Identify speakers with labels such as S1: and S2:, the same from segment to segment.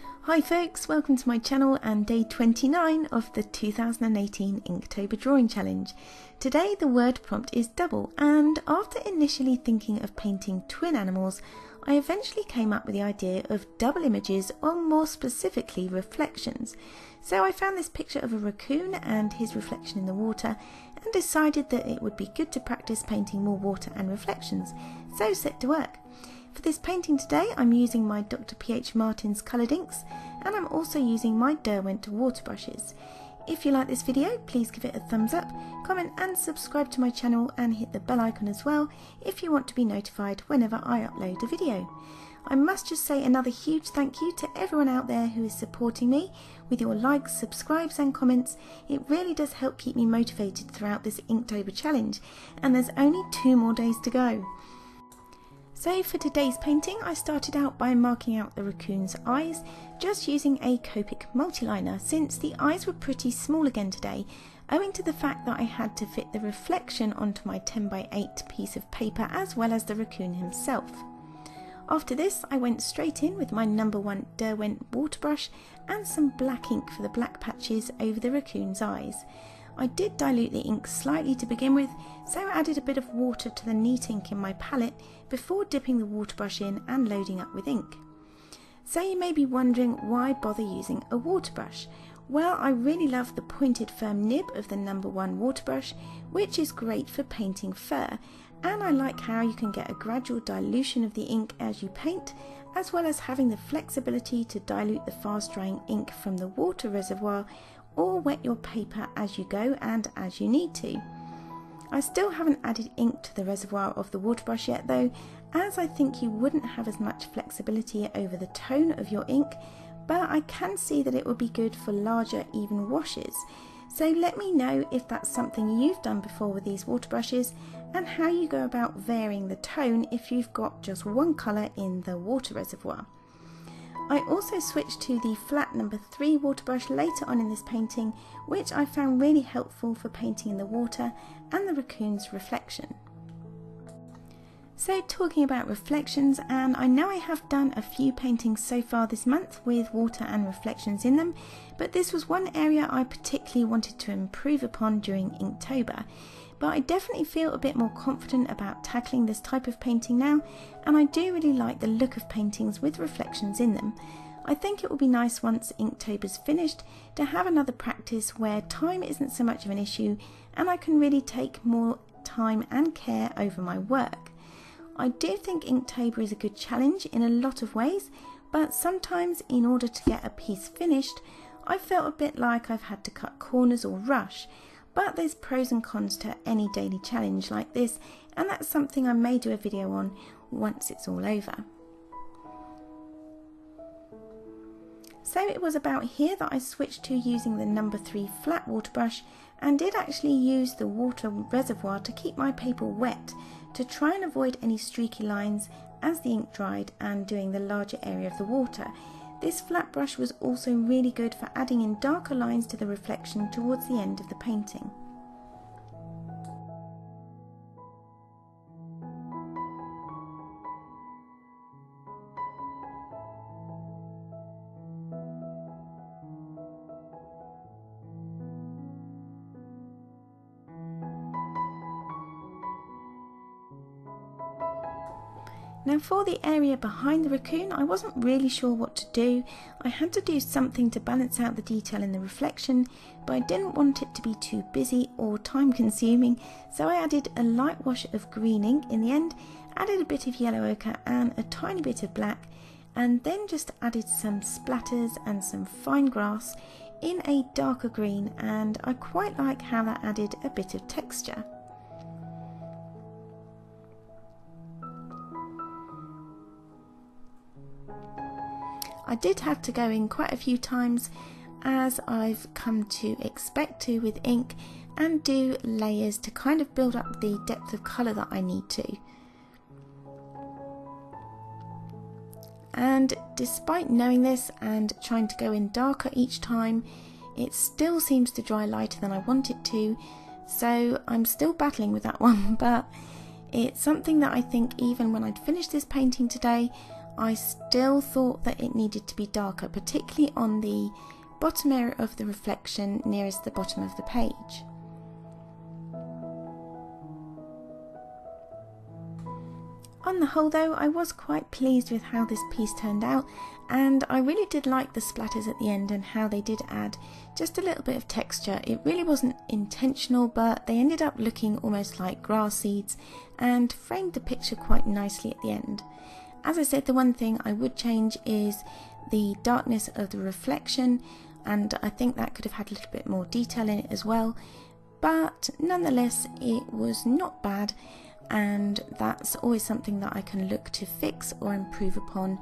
S1: Hi folks, welcome to my channel and day 29 of the 2018 Inktober drawing challenge. Today the word prompt is double, and after initially thinking of painting twin animals, I eventually came up with the idea of double images, or more specifically reflections. So I found this picture of a raccoon and his reflection in the water and decided that it would be good to practice painting more water and reflections, so set to work. For this painting today I'm using my Dr. P.H. Martin's coloured inks, and I'm also using my Derwent water brushes. If you like this video, please give it a thumbs up, comment and subscribe to my channel, and hit the bell icon as well if you want to be notified whenever I upload a video. I must just say another huge thank you to everyone out there who is supporting me with your likes, subscribes and comments. It really does help keep me motivated throughout this Inktober challenge, and there's only 2 more days to go. So for today's painting I started out by marking out the raccoon's eyes, just using a Copic multiliner, since the eyes were pretty small again today, owing to the fact that I had to fit the reflection onto my 10x8 piece of paper as well as the raccoon himself. After this I went straight in with my number 1 Derwent water brush and some black ink for the black patches over the raccoon's eyes. I did dilute the ink slightly to begin with, so I added a bit of water to the neat ink in my palette before dipping the water brush in and loading up with ink. So you may be wondering, why bother using a water brush? Well, I really love the pointed firm nib of the number 1 water brush, which is great for painting fur, and I like how you can get a gradual dilution of the ink as you paint, as well as having the flexibility to dilute the fast drying ink from the water reservoir or wet your paper as you go and as you need to. I still haven't added ink to the reservoir of the water brush yet though, as I think you wouldn't have as much flexibility over the tone of your ink, but I can see that it would be good for larger even washes. So let me know if that's something you've done before with these water brushes, and how you go about varying the tone if you've got just one colour in the water reservoir. I also switched to the flat number 3 water brush later on in this painting, which I found really helpful for painting in the water and the raccoon's reflection. So talking about reflections, and I know I have done a few paintings so far this month with water and reflections in them, but this was one area I particularly wanted to improve upon during Inktober. But I definitely feel a bit more confident about tackling this type of painting now, and I do really like the look of paintings with reflections in them. I think it will be nice once Inktober's finished to have another practice where time isn't so much of an issue and I can really take more time and care over my work. I do think Inktober is a good challenge in a lot of ways, but sometimes in order to get a piece finished I felt a bit like I've had to cut corners or rush. But there's pros and cons to any daily challenge like this, and that's something I may do a video on once it's all over. So it was about here that I switched to using the number 3 flat water brush, and did actually use the water reservoir to keep my paper wet to try and avoid any streaky lines as the ink dried and doing the larger area of the water. This flat brush was also really good for adding in darker lines to the reflection towards the end of the painting. Now for the area behind the raccoon, I wasn't really sure what to do. I had to do something to balance out the detail in the reflection, but I didn't want it to be too busy or time consuming, so I added a light wash of green ink in the end, added a bit of yellow ochre and a tiny bit of black, and then just added some splatters and some fine grass in a darker green, and I quite like how that added a bit of texture. I did have to go in quite a few times, as I've come to expect to with ink, and do layers to kind of build up the depth of colour that I need to. And despite knowing this and trying to go in darker each time, it still seems to dry lighter than I want it to, so I'm still battling with that one, but it's something that I think even when I'd finished this painting today, I still thought that it needed to be darker, particularly on the bottom area of the reflection nearest the bottom of the page. On the whole though, I was quite pleased with how this piece turned out, and I really did like the splatters at the end and how they did add just a little bit of texture. It really wasn't intentional, but they ended up looking almost like grass seeds and framed the picture quite nicely at the end. As I said, the one thing I would change is the darkness of the reflection, and I think that could have had a little bit more detail in it as well, but nonetheless it was not bad, and that's always something that I can look to fix or improve upon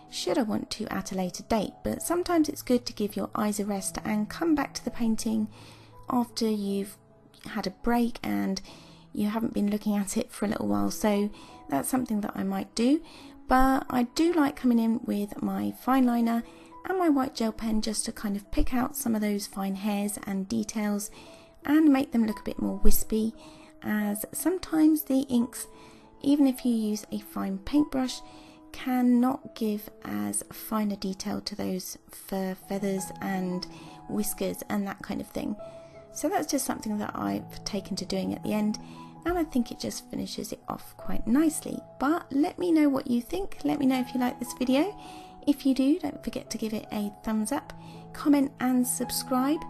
S1: should I want to at a later date. But sometimes it's good to give your eyes a rest and come back to the painting after you've had a break and you haven't been looking at it for a little while, so that's something that I might do. But I do like coming in with my fineliner and my white gel pen just to kind of pick out some of those fine hairs and details and make them look a bit more wispy, as sometimes the inks, even if you use a fine paintbrush, cannot give as fine a detail to those fur feathers and whiskers and that kind of thing. So that's just something that I've taken to doing at the end, and I think it just finishes it off quite nicely. But let me know what you think. Let me know if you like this video. If you do, don't forget to give it a thumbs up, comment and subscribe.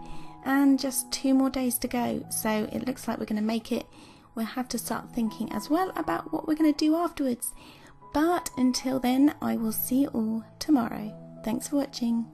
S1: And just 2 more days to go, so it looks like we're going to make it. We'll have to start thinking as well about what we're going to do afterwards. But until then, I will see you all tomorrow. Thanks for watching.